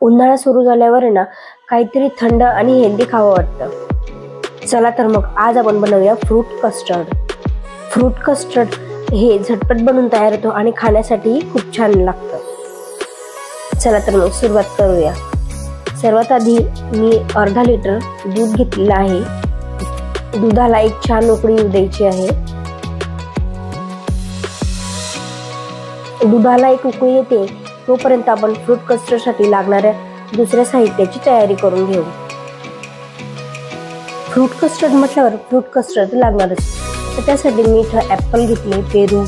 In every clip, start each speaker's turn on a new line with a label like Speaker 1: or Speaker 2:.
Speaker 1: उन्हाळा सुरू झाल्यावर ना काहीतरी थंड आणि हेल्दी खावं वाटतं। चला तर मग आज आपण बनवूया फ्रूट कस्टर्ड। फ्रूट कस्टर्ड हे झटपट बनवून तयार होतो आणि खाण्यासाठी खूप छान लागतं। चला तर मग सुरुवात करूया। सर्वात आधी मी अर्धा लिटर दूध घेतलेलं आहे। दुधाला एक छान उकळी येऊ द्यायची आहे। दुधाला एक उकळी येते तोपर्यंत आपण फ्रूट कस्टर्ड साठी लागणाऱ्या दुसऱ्या साहित्याची तयारी करून घेऊ। फ्रूट कस्टर्ड म्हटल्यावर फ्रूट कस्टर्ड लागणारच, तर त्यासाठी मी इथं ॲपल घेतले, पेरू,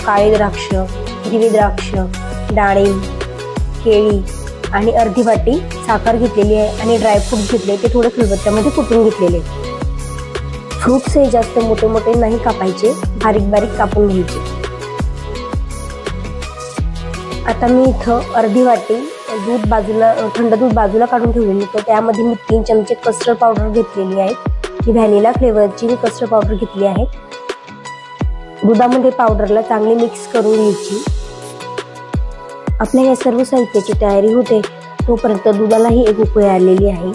Speaker 1: काळे द्राक्ष, हिरवे द्राक्ष, डाळिंब, केळी आणि अर्धी वाटी साखर घेतलेली आहे आणि ड्रायफ्रूट घेतले, ते थोडे खलबत्त्यामध्ये कुटून घेतलेले। फ्रूट्स हे जास्त मोठे मोठे नाही कापायचे, बारीक बारीक कापून घ्यायचे। आता मी इथं अर्धी वाटी दूध बाजूला थंड दूध बाजूला काढून ठेवलेली, तर त्यामध्ये मी 3 चमचे कस्टर्ड पावडर घेतलेली आहे। ही व्हॅनिला फ्लेवरची मी कस्टर्ड पावडर घेतली आहे। दुधामध्ये पावडरला चांगली मिक्स करून घ्यायची। आपल्या या सर्व साहित्याची तयारी होते तोपर्यंत दुधालाही एक उकळी आलेली आहे।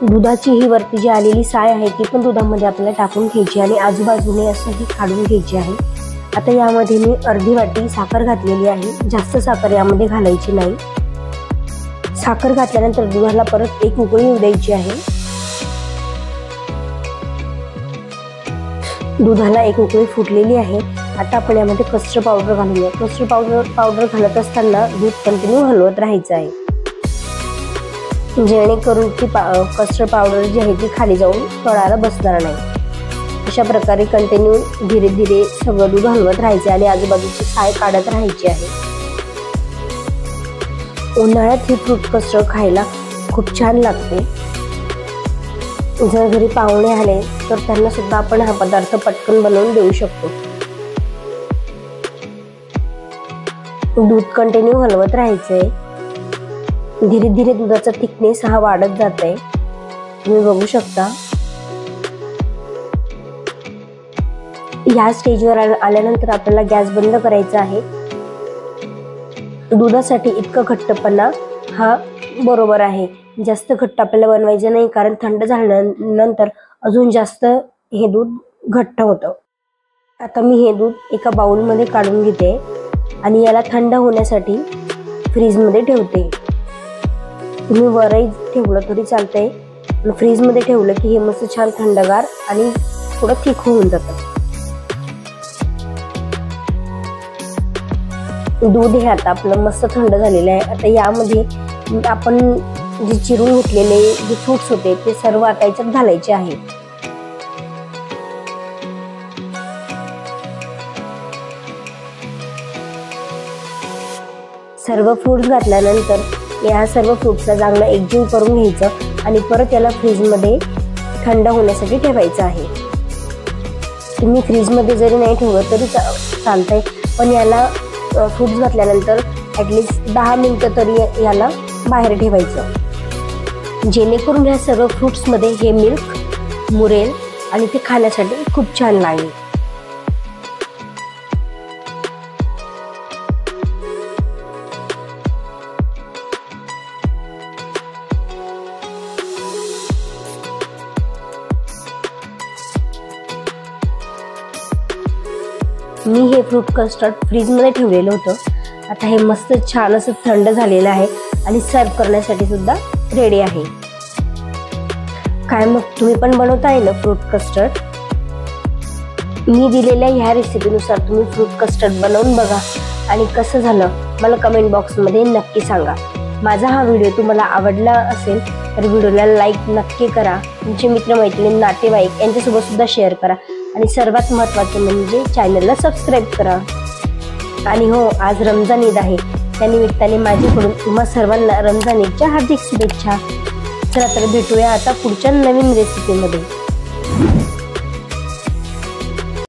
Speaker 1: दुधाची ही वरती जी आलेली साय आहे ती पण दुधामध्ये आपल्याला टाकून घ्यायची आणि आजूबाजूने असं ही काढून घ्यायची आहे। आता यामध्ये मी अर्धी वाटी साखर घातलेली आहे। जास्त साखर यामध्ये घालायची नाही। साखर घातल्यानंतर दुधाला परत एक उकळी येऊ द्यायची आहे। दुधाला एक उकळी फुटलेली आहे। आता आपण यामध्ये कस्टर्ड पावडर घालूया। कस्टर्ड पावडर घालत असताना दूध कंटिन्यू हलवत राहायचं आहे, जेणेकरून ती कस्टर्ड पावडर जी आहे ती खाली जाऊन तळाला बसणार नाही। अशा प्रकारे कंटिन्यू धीरे धीरे सगळं दूध हलवत राहायचे आणि आजूबाजूची साय काढत राहायची आहे। उन्हाळ्यात ही फ्रूट कस्टर्ड खायला खूप छान लागते। जर घरी पाहुणे आले तर त्यांना सुद्धा आपण हा पदार्थ पटकन बनवून देऊ शकतो। दूध कंटिन्यू हलवत राहायचंय। धीरे धीरे दुधाचा थिकनेस हा वाढत जात आहे, तुम्ही बघू शकता। या स्टेजवर आल्यानंतर आपल्याला गॅस बंद करायचा आहे। दुधासाठी इतकं घट्टपणा हा बरोबर आहे, जास्त घट्ट आपल्याला बनवायचं नाही, कारण थंड झाल्यानंतर अजून जास्त हे दूध घट्ट होतं। आता मी हे दूध एका बाउलमध्ये काढून घेते आणि याला थंड होण्यासाठी फ्रीजमध्ये ठेवते। तुम्ही वरही ठेवलं तरी चालतंय, पण फ्रीजमध्ये ठेवलं की हे मस्त छान थंडगार आणि थोडं थिक होऊन जातं। दूध हे आता आपलं मस्त थंड झालेलं आहे। आता यामध्ये आपण जे चिरून घेतलेले जे फ्रूट्स होते ते सर्व आता याच्यात घालायचे आहे। सर्व फ्रूट्स घातल्यानंतर या सर्व फ्रूट्सला चांगलं एकजीव करून घ्यायचं आणि परत याला फ्रीजमध्ये थंड होण्यासाठी ठेवायचं आहे। तुम्ही फ्रीजमध्ये जरी नाही ठेवलं तरी चालतंय, पण याला फ्रूट्स घातल्यानंतर ॲटलिस्ट 10 मिनिटं तरी याला बाहेर ठेवायचं, जेणेकरून ह्या सर्व फ्रूट्समध्ये हे मिल्क मुरेल आणि ते खाण्यासाठी खूप छान लागेल। मी हे फ्रूट कस्टर्ड फ्रीजमध्ये ठेवलेलं होतं। आता हे मस्त छान असं थंड झालेलं आहे आणि सर्व करण्यासाठी सुद्धा रेडी आहे। काय मग तुम्ही पण बनवताय ना फ्रूट कस्टर्ड? मी दिलेल्या ह्या रेसिपीनुसार तुम्ही फ्रूट कस्टर्ड बनवून बघा आणि कसं झालं मला कमेंट बॉक्समध्ये नक्की सांगा। माझा हा व्हिडिओ तुम्हाला आवडला असेल तर व्हिडिओला लाईक नक्की करा, तुमचे मित्रमैत्रिणी नातेवाईक यांच्यासोबत सुद्धा शेअर करा आणि सर्वात महत्त्वाचं म्हणजे चॅनलला सबस्क्राईब करा। आणि हो, आज रमजान ईद आहे, त्यानिमित्ताने माझ्याकडून तुम्हा सर्वांना रमजान ईदच्या हार्दिक शुभेच्छा। चला तर भेटूया आता पुढच्या नवीन रेसिपीमध्ये।